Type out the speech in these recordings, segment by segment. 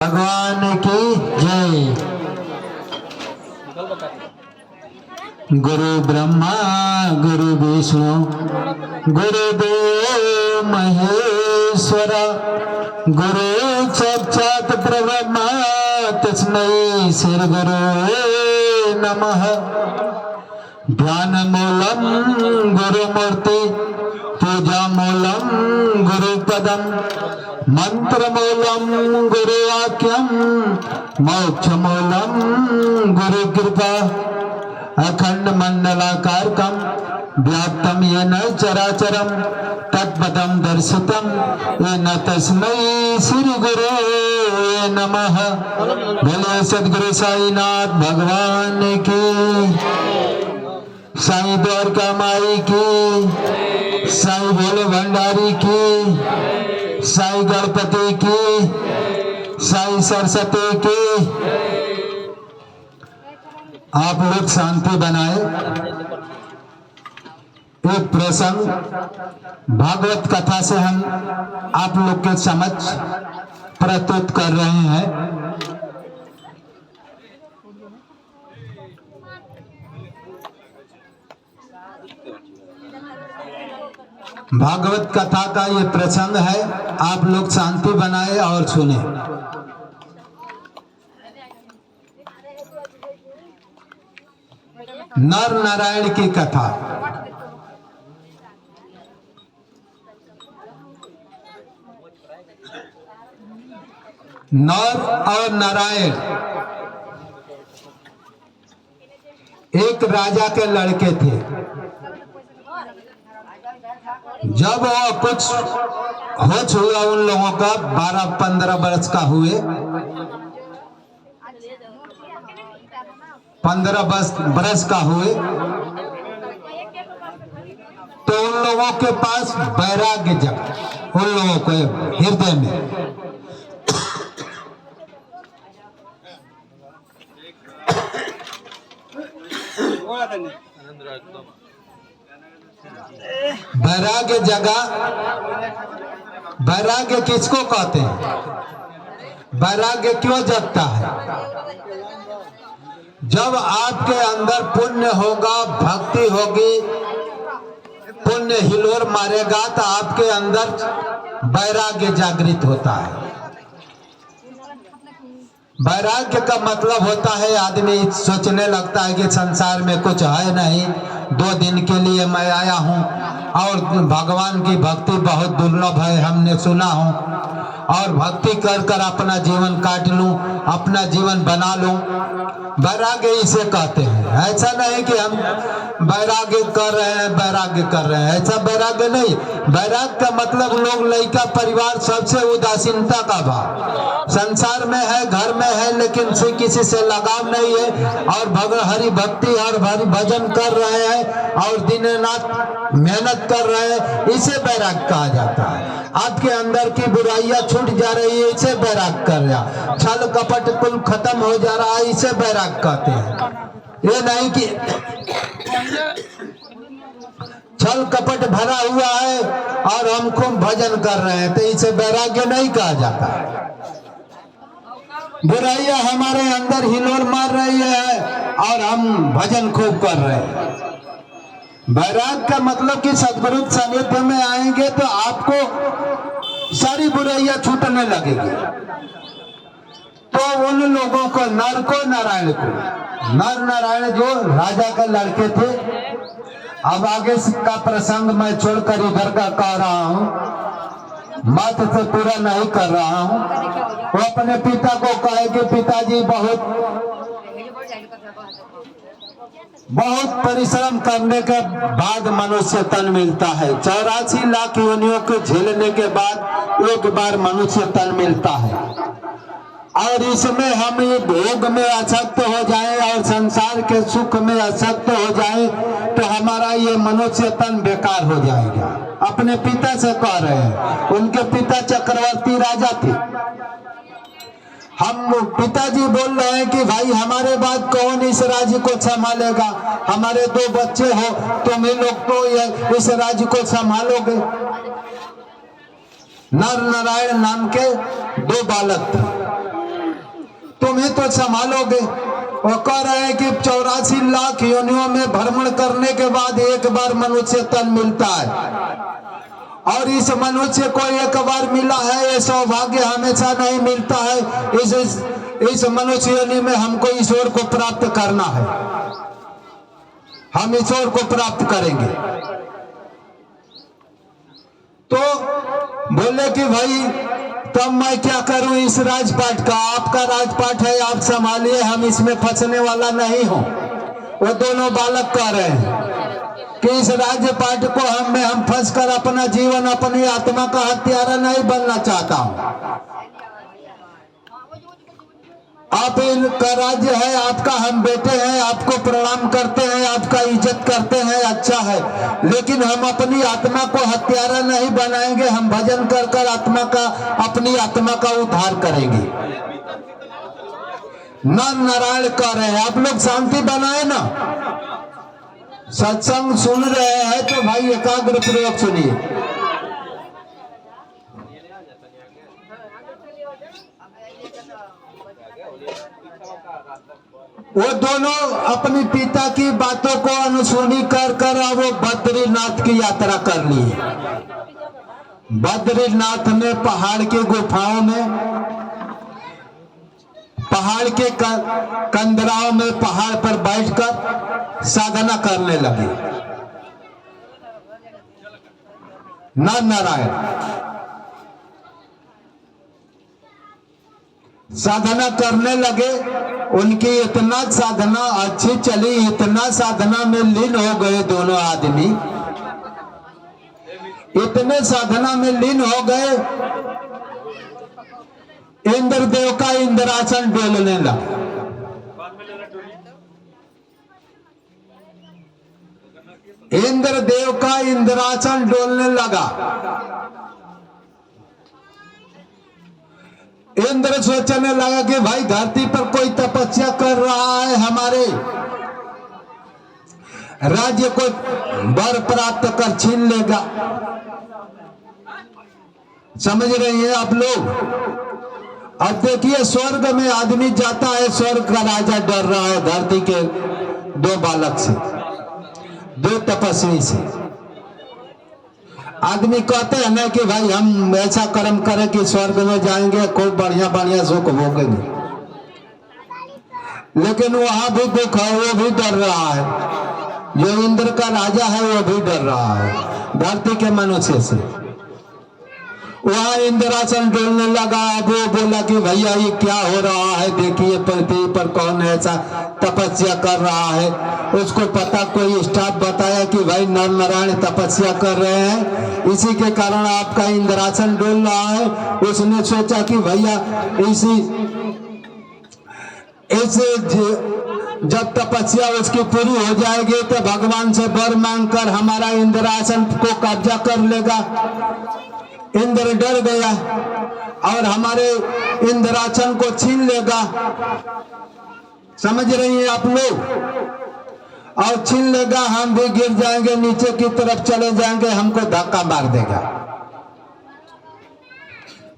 भगवान की जय। गुरु ब्रह्मा गुरु विष्णु गुरुदेव महेश्वर, गुरु साक्षात् ब्रह्मा तस्मै श्री गुरुवे नमः। ध्यान मूलम गुरुमूर्ति, पूजा मूलम गुरुपदम, मंत्र मूलम गुरुवाक्यम, मोक्ष मूलम गुरु कृपा। अखंड मंडलाकारकम व्याप्तम येन चराचरम, तत्पदम दर्शितम येन तस्मै श्री गुरुवे नमः। बोले सद्गुरु साईनाथ भगवान की, साईं द्वारका माई की, साईं भोले भंडारी की, साईं गणपति की, साईं सरस्वती की। आप लोग शांति बनाए। एक प्रसंग भागवत कथा से हम आप लोग के समक्ष प्रस्तुत कर रहे हैं। भागवत कथा का ये प्रसंग है, आप लोग शांति बनाए और सुने। नर नारायण की कथा। नर और नारायण एक राजा के लड़के थे। जब वो कुछ होश हुआ उन लोगों का 12-15 वर्ष का हुए, 15 वर्ष का हुए, तो उन लोगों के पास वैराग्य जगा, उन लोगों के हृदय में। वैराग्य जगा। वैराग्य किसको कहते हैं? वैराग्य क्यों जगता है? जब आपके अंदर पुण्य होगा, भक्ति होगी, पुण्य हिलोर मारेगा, तो आपके अंदर वैराग्य जागृत होता है। वैराग्य का मतलब होता है आदमी सोचने लगता है कि संसार में कुछ है नहीं, 2 दिन के लिए मैं आया हूँ और भगवान की भक्ति बहुत दुर्लभ है, हमने सुना हूँ, और भक्ति कर कर अपना जीवन काट लूं, अपना जीवन बना लूं। वैराग्य इसे कहते हैं। ऐसा नहीं कि हम वैराग्य कर रहे हैं, वैराग्य कर रहे हैं, ऐसा वैराग्य नहीं। वैराग्य का मतलब लोग, लड़का, परिवार, सबसे उदासीनता का भाव। संसार में है, घर में है, लेकिन से किसी से लगाव नहीं है, और हरि भक्ति और हरि भजन कर रहे हैं और दिन रात मेहनत कर रहे हैं, इसे वैराग्य कहा जाता है। आपके अंदर की बुराइयां छूट जा रही है, इसे वैराग्य कर रहा। छल कपट कुल खत्म हो जा रहा है, इसे वैराग्य कहते हैं। ये नहीं कि छल कपट भरा हुआ है और हम खूब भजन कर रहे हैं, तो इसे वैराग्य नहीं कहा जाता। बुराइयां हमारे अंदर हिलोर मार रही है और हम भजन खूब कर रहे हैं। वैराग्य का मतलब कि सद्गुरु सानिध्य में आएंगे तो आपको सारी बुराइयां छूटने लगेगी। तो उन लोगों को, नर को, नारायण को, नर नारायण जो राजा के लड़के थे, अब आगे का प्रसंग मैं छोड़कर इधर का कह रहा हूँ, मत से पूरा नहीं कर रहा हूँ। वो अपने पिता को कहे कि पिताजी बहुत परिश्रम करने के बाद मनुष्य तन मिलता है। 84 लाख योनियों को झेलने के बाद एक बार मनुष्य तन मिलता है, और इसमें हम ये भोग में आसक्त हो जाएं और संसार के सुख में आसक्त हो जाएं, तो हमारा ये मनुष्य तन बेकार हो जाएगा। अपने पिता से कह रहे हैं, उनके पिता चक्रवर्ती राजा थे। हम पिताजी बोल रहे हैं कि भाई हमारे बाद कौन इस राज्य को संभालेगा, हमारे 2 बच्चे हो, तुम ही लोग तो इस राज्य को संभालोगे। नर नारायण नाम के 2 बालक थे। तुम ही तो संभालोगे। वो कह रहे हैं कि 84 लाख योनियों में भ्रमण करने के बाद एक बार मनुष्य तन मिलता है, और इस मनुष्य को एक बार मिला है, ये सौभाग्य हमेशा नहीं मिलता है। इस मनुष्य योनि में हमको ईश्वर को प्राप्त करना है, हम ईश्वर को प्राप्त करेंगे। तो बोले कि भाई तब मैं क्या करूं इस राजपाट का, आपका राजपाट है, आप संभालिए, हम इसमें फंसने वाला नहीं हूं। वो दोनों बालक कह रहे हैं कि इस राजपाट को हम फंस कर अपना जीवन, अपनी आत्मा का हत्यारा नहीं बनना चाहता हूं। आप इनका राज्य है, आपका हम बेटे हैं, आपको प्रणाम करते हैं, आपका इज्जत करते हैं, अच्छा है, लेकिन हम अपनी आत्मा को हत्यारा नहीं बनाएंगे। हम भजन कर कर अपनी आत्मा का उद्धार करेंगे। नर नारायण कर रहे हैं, आप लोग शांति बनाए ना, सत्संग सुन रहे हैं तो भाई एकाग्र पूर्वक सुनिए। वो दोनों अपनी पिता की बातों को अनुसुनी कर कर वो बद्रीनाथ की यात्रा कर ली। बद्रीनाथ में पहाड़ की गुफाओं में, पहाड़ के कंदराओं में, पहाड़ पर बैठकर साधना करने लगे। नारायण साधना करने लगे। उनकी इतना साधना अच्छी चली, इतना साधना में लीन हो गए दोनों आदमी, इतने साधना में लीन हो गए, इंद्रदेव का इंद्रासन डोलने लगा। इंद्रदेव का इंद्रासन डोलने लगा। इंद्र सोचने लगा कि भाई धरती पर कोई तपस्या कर रहा है, हमारे राज्य को वर प्राप्त कर छीन लेगा। समझ रहे हैं आप लोग? अब देखिए स्वर्ग में आदमी जाता है, स्वर्ग का राजा डर रहा है धरती के दो बालक से, दो तपस्वी से। आदमी कहते हैं ना कि भाई हम ऐसा कर्म करें कि स्वर्ग में जाएंगे, खूब बढ़िया बढ़िया सुख भोगेंगे, लेकिन वहां भी दुख है, वो भी डर रहा है। जो इंद्र का राजा है वो भी डर रहा है धरती के मनुष्य से। वहां इंद्रासन डोलने लगा। अब वो बोला कि भैया ये क्या हो रहा है, देखिए पृथ्वी पर कौन ऐसा तपस्या कर रहा है। उसको पता, कोई स्टाफ बताया कि भाई नर नारायण तपस्या कर रहे हैं, इसी के कारण आपका इंद्रासन डोल रहा है। उसने सोचा कि भैया जब तपस्या उसकी पूरी हो जाएगी तो भगवान से वर मांगकर हमारा इंद्रासन को कब्जा कर लेगा। इंद्र डर गया और हमारे इंद्रासन को छीन लेगा। समझ रही हैं आप लोग? और छीन लेगा, हम भी गिर जाएंगे, नीचे की तरफ चले जाएंगे, हमको धक्का मार देगा।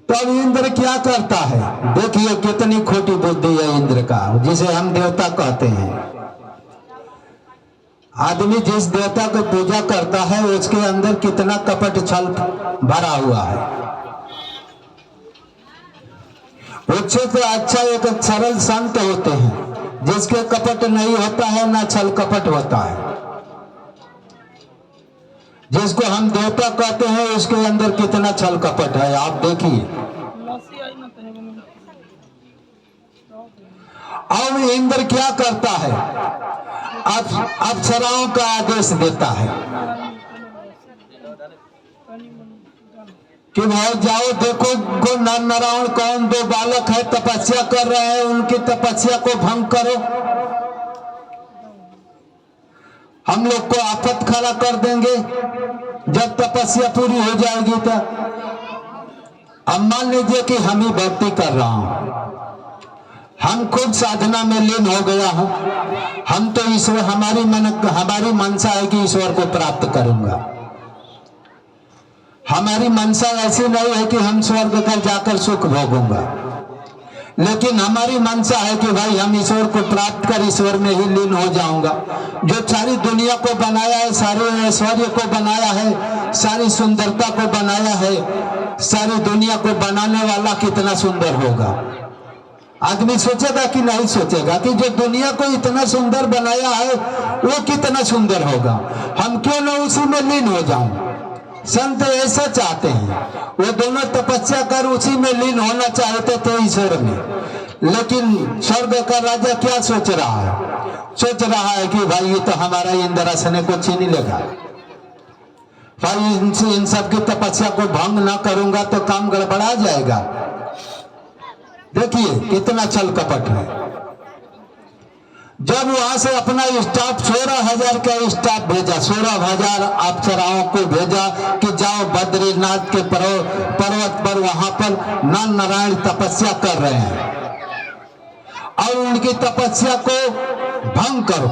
तब इंद्र क्या करता है, देखिए कितनी खोटी बुद्धि है इंद्र का, जिसे हम देवता कहते हैं। आदमी जिस देवता को पूजा करता है उसके अंदर कितना कपट छल भरा हुआ है। उससे तो अच्छा एक सरल संत होते हैं जिसके कपट नहीं होता है, ना छल कपट होता है। जिसको हम देवता कहते हैं उसके अंदर कितना छल कपट है, आप देखिए। अब इंद्र क्या करता है, अप्सराओं का आदेश देता है कि भाई जाओ देखो नर नारायण कौन दो बालक है तपस्या कर रहे हैं, उनकी तपस्या को भंग करो, हम लोग को आफत खड़ा कर देंगे जब तपस्या पूरी हो जाएगी। तो अब मान लीजिए कि हम ही भक्ति कर रहा हूं, हम खुद साधना में लीन हो गया हूं, हम तो ईश्वर, हमारी मनसा है कि ईश्वर को प्राप्त करूंगा। हमारी मनसा ऐसी नहीं है कि हम स्वर्ग पर जाकर सुख भोगूंगा, लेकिन हमारी मंशा है कि भाई हम ईश्वर को प्राप्त कर ईश्वर में ही लीन हो जाऊंगा। जो सारी दुनिया को बनाया है, सारे ऐश्वर्य को बनाया है, सारी सुंदरता को बनाया है, सारी दुनिया को बनाने वाला कितना सुंदर होगा। आदमी सोचेगा कि नहीं सोचेगा कि जो दुनिया को इतना सुंदर बनाया है वो कितना सुंदर होगा, हम क्यों न उसी में लीन हो जाऊं। संत ऐसा चाहते हैं, वो दोनों तपस्या कर उसी में लीन होना चाहते थे ईश्वर में। लेकिन स्वर्ग का राजा क्या सोच रहा है? सोच रहा है कि भाई ये तो हमारा इंद्रासन को छीन लेगा, भाई इन सब की तपस्या को भंग ना करूंगा तो काम गड़बड़ा जाएगा। देखिए कितना छल कपट है। जब वहां से अपना स्टाफ 16,000 का स्टाफ भेजा, 16,000 अप्सराओं को भेजा कि जाओ बद्रीनाथ के पर्वत पर, वहां पर नर नारायण तपस्या कर रहे हैं और उनकी तपस्या को भंग करो।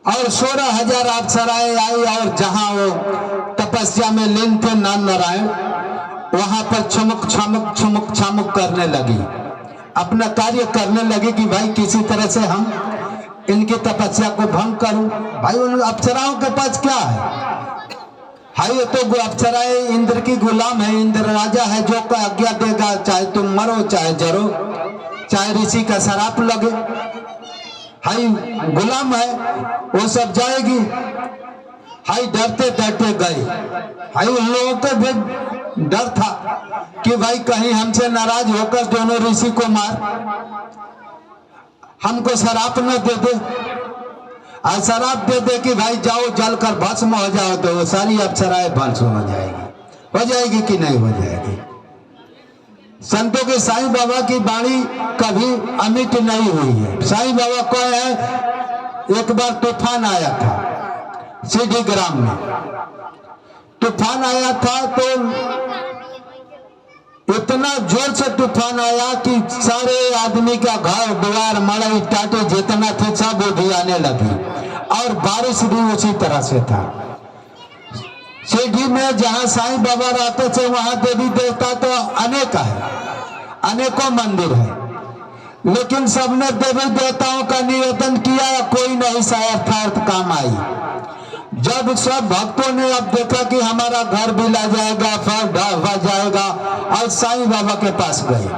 और 16,000 अप्सराएं आई और जहां वो तपस्या में लीन थे नर नारायण, वहां पर छमुक छमुक छमुक छमुक करने लगी, अपना कार्य करने लगे कि भाई किसी तरह से हम इनकी तपस्या को भंग करूं। भाई उन अप्सराओं के पास क्या है? हाय ये तो अप्सराएं इंद्र की गुलाम है, इंद्र राजा है, जो का आज्ञा देगा, चाहे तुम मरो चाहे जरो, चाहे ऋषि का शराप लगे, हाय गुलाम है, वो सब जाएगी। हाय डरते डरते गए। हाय उन लोगों को भी डर था कि भाई कहीं हमसे नाराज होकर दोनों ऋषि को मार, हमको शराप न दे दे। और शराप दे दे कि भाई जाओ जलकर भस्म हो जाओ, तो वो सारी अप्सराएं भस्म हो जाएगी कि नहीं हो जाएगी। संतों के साईं बाबा की वाणी कभी अमिट नहीं हुई है। साईं बाबा को है, एक बार तूफान आया था सीधी ग्राम में, तूफान आया था तो इतना जोर से तूफान आया कि सारे आदमी का घर द्वार मड़ई टाटे जितना थे सब उधियाने लगी और बारिश भी उसी तरह से था। सीढ़ी में जहां साईं बाबा रहते थे वहां देवी देवता तो अनेक है, अनेकों मंदिर है, लेकिन सबने देवी देवताओं का निवेदन किया, कोई नहीं सार्थार्थ काम आई। जब सब भक्तों ने अब देखा कि हमारा घर भी ला जाएगा, फल ढह जाएगा, और साईं बाबा के पास गए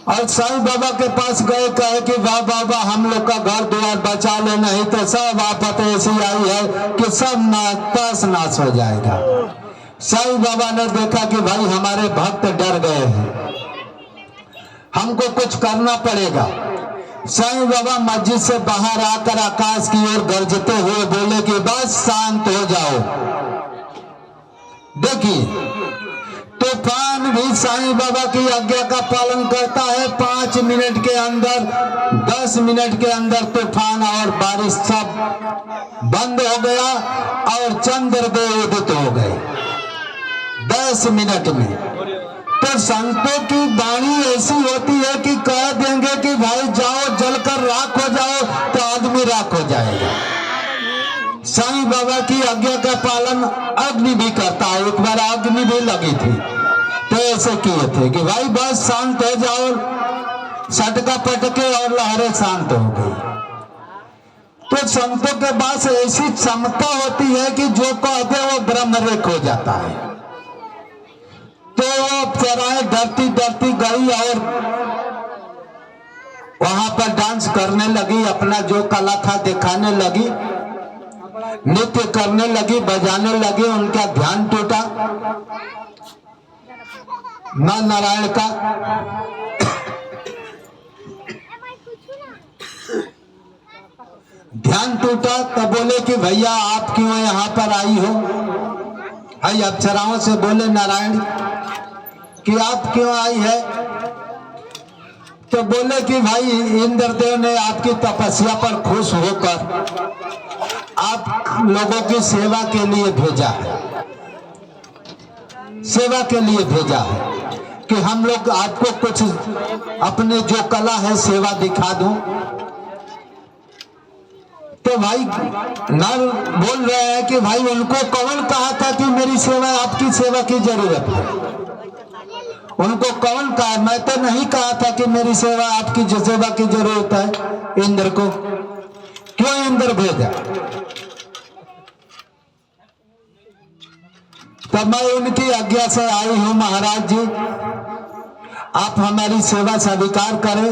और साईं बाबा के पास गए, कहे कि वाह बाबा हम लोग का घर द्वार बचा ले, नहीं तो सब आफत ऐसी आई है कि सब नाश नाश हो जाएगा। साईं बाबा ने देखा कि भाई हमारे भक्त डर गए हैं, हमको कुछ करना पड़ेगा। साईं बाबा मस्जिद से बाहर आकर आकाश की ओर गरजते हुए बोले कि बस शांत हो जाओ। देखिए तूफान भी साईं बाबा की आज्ञा का पालन करता है। 5 मिनट के अंदर, 10 मिनट के अंदर तूफान और बारिश सब बंद हो गया और चंद्रदेव उदित हो गए 10 मिनट में। तो संतों की वाणी ऐसी होती है कि कह देंगे कि भाई जाओ जलकर राख हो जाओ, तो आदमी राख हो जाएगा। साईं बाबा की आज्ञा का पालन अग्नि भी करता है। एक बार अग्नि भी लगी थी तो ऐसे किए थे कि भाई बस शांत हो जाओ, सटका पटके और लहरें शांत हो गई। तो संतों के पास ऐसी क्षमता होती है कि जो कहते वो ब्रह्मरेख हो जाता है। तो अप्सराएं डरती डरती गई और वहां पर डांस करने लगी, अपना जो कला था दिखाने लगी, नृत्य करने लगी, बजाने लगी। उनका ध्यान टूटा नर नारायण का। ध्यान टूटा तो बोले कि भैया आप क्यों यहाँ पर आई हो? भाई अप्सराओं से बोले नारायण कि आप क्यों आई है? तो बोले कि भाई इंद्रदेव ने आपकी तपस्या पर खुश होकर आप लोगों की सेवा के लिए भेजा है, सेवा के लिए भेजा है कि हम लोग आपको कुछ अपने जो कला है सेवा दिखा दूं। तो भाई नर बोल रहे हैं कि भाई उनको कौन कहा था कि मेरी सेवा, आपकी सेवा की जरूरत है? उनको कौन कहा? मैं तो नहीं कहा था कि मेरी सेवा आपकी जो सेवा की जरूरत है। इंद्र को क्यों इंद्र भेजा? तब मैं उनकी आज्ञा से आई हूं, महाराज जी आप हमारी सेवा स्वीकार करें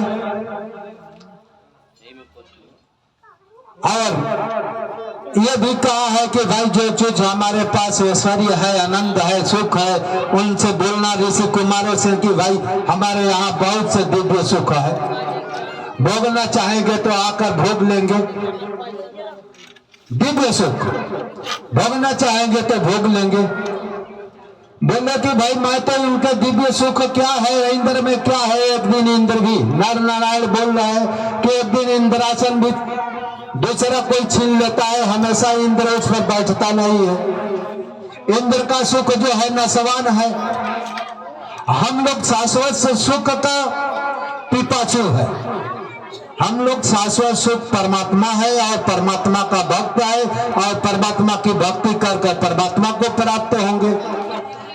और ये भी कहा है कि भाई जो चीज हमारे पास ऐश्वर्य है, आनंद है, सुख है, उनसे बोलना ऋषि कुमारों से कि भाई हमारे यहाँ बहुत से दिव्य सुख है, भोगना चाहेंगे तो आकर भोग लेंगे। दिव्य सुख भोगना चाहेंगे तो भोग लेंगे। बोले कि भाई मैं तो उनके दिव्य सुख क्या है, इंद्र में क्या है। एक दिन इंद्र भी नर नारायण बोल रहे हैं कि एक दिन इंद्रासन भी दूसरा कोई छीन लेता है, हमेशा इंद्र उस पर बैठता नहीं है। इंद्र का सुख जो है नसवान है। हम लोग शाश्वत सुख का पिपाचु है। हम लोग शाश्वत सुख परमात्मा है और परमात्मा का भक्त है और परमात्मा की भक्ति कर कर परमात्मा को प्राप्त होंगे।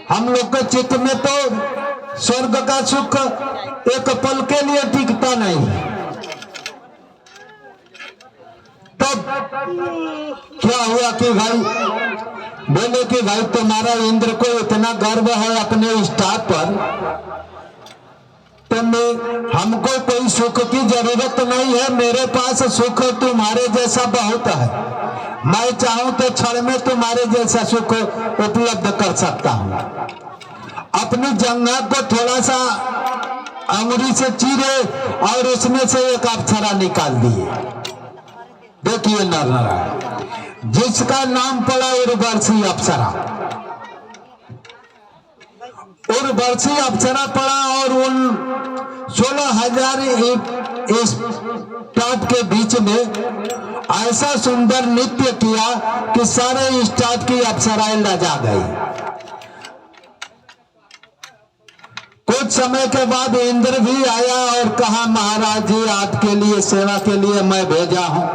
हम लोग के चित्त में तो स्वर्ग का सुख एक पल के लिए टिकता नहीं। तब क्या हुआ कि भाई बोले कि भाई तुम्हारा इंद्र को इतना गर्व है अपने स्टाफ पर, तो हमको कोई सुख की जरूरत नहीं है, मेरे पास सुख तुम्हारे जैसा बहुत है। मैं चाहूं तो क्षण में तुम्हारे जैसा सुख उपलब्ध कर सकता हूं। अपनी जंघा को थोड़ा सा अंगुली से चीरे और उसमें से एक अप्सरा निकाल दिए। देखिए नर नारायण, जिसका नाम पड़ा उर्वशी अप्सरा, उर्वशी अप्सरा पड़ा और उन 16,000 स्टाफ के बीच में ऐसा सुंदर नृत्य किया कि सारे स्टाफ की अप्सराएं लजा गई। कुछ समय के बाद इंद्र भी आया और कहा महाराज जी आपके लिए सेवा के लिए मैं भेजा हूं।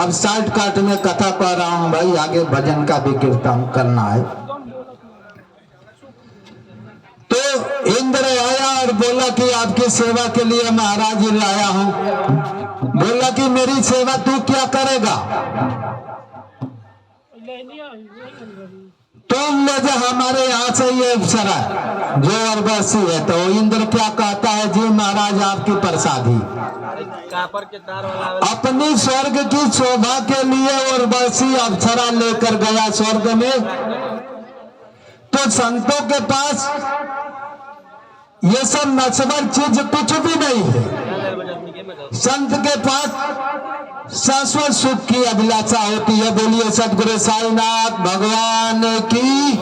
अब साइड काट में कथा कह रहा हूं भाई, आगे भजन का भी कीर्तन करना है। तो इंद्र आया और बोला कि आपकी सेवा के लिए महाराज जी लाया हूं। बोला कि मेरी सेवा तू क्या करेगा? तुम ले जा हमारे यहाँ से ये अप्सरा जो उर्वशी है। तो इंद्र क्या कहता है, जी महाराज आपकी प्रसादी। अपनी स्वर्ग की शोभा के लिए उर्वशी अप्सरा लेकर गया स्वर्ग में। तो संतों के पास ये सब नश्वर चीज कुछ भी नहीं है। संत के पास शाश्वत सुख की अभिलाषा होती है। बोलिए सदगुरु साईनाथ भगवान की।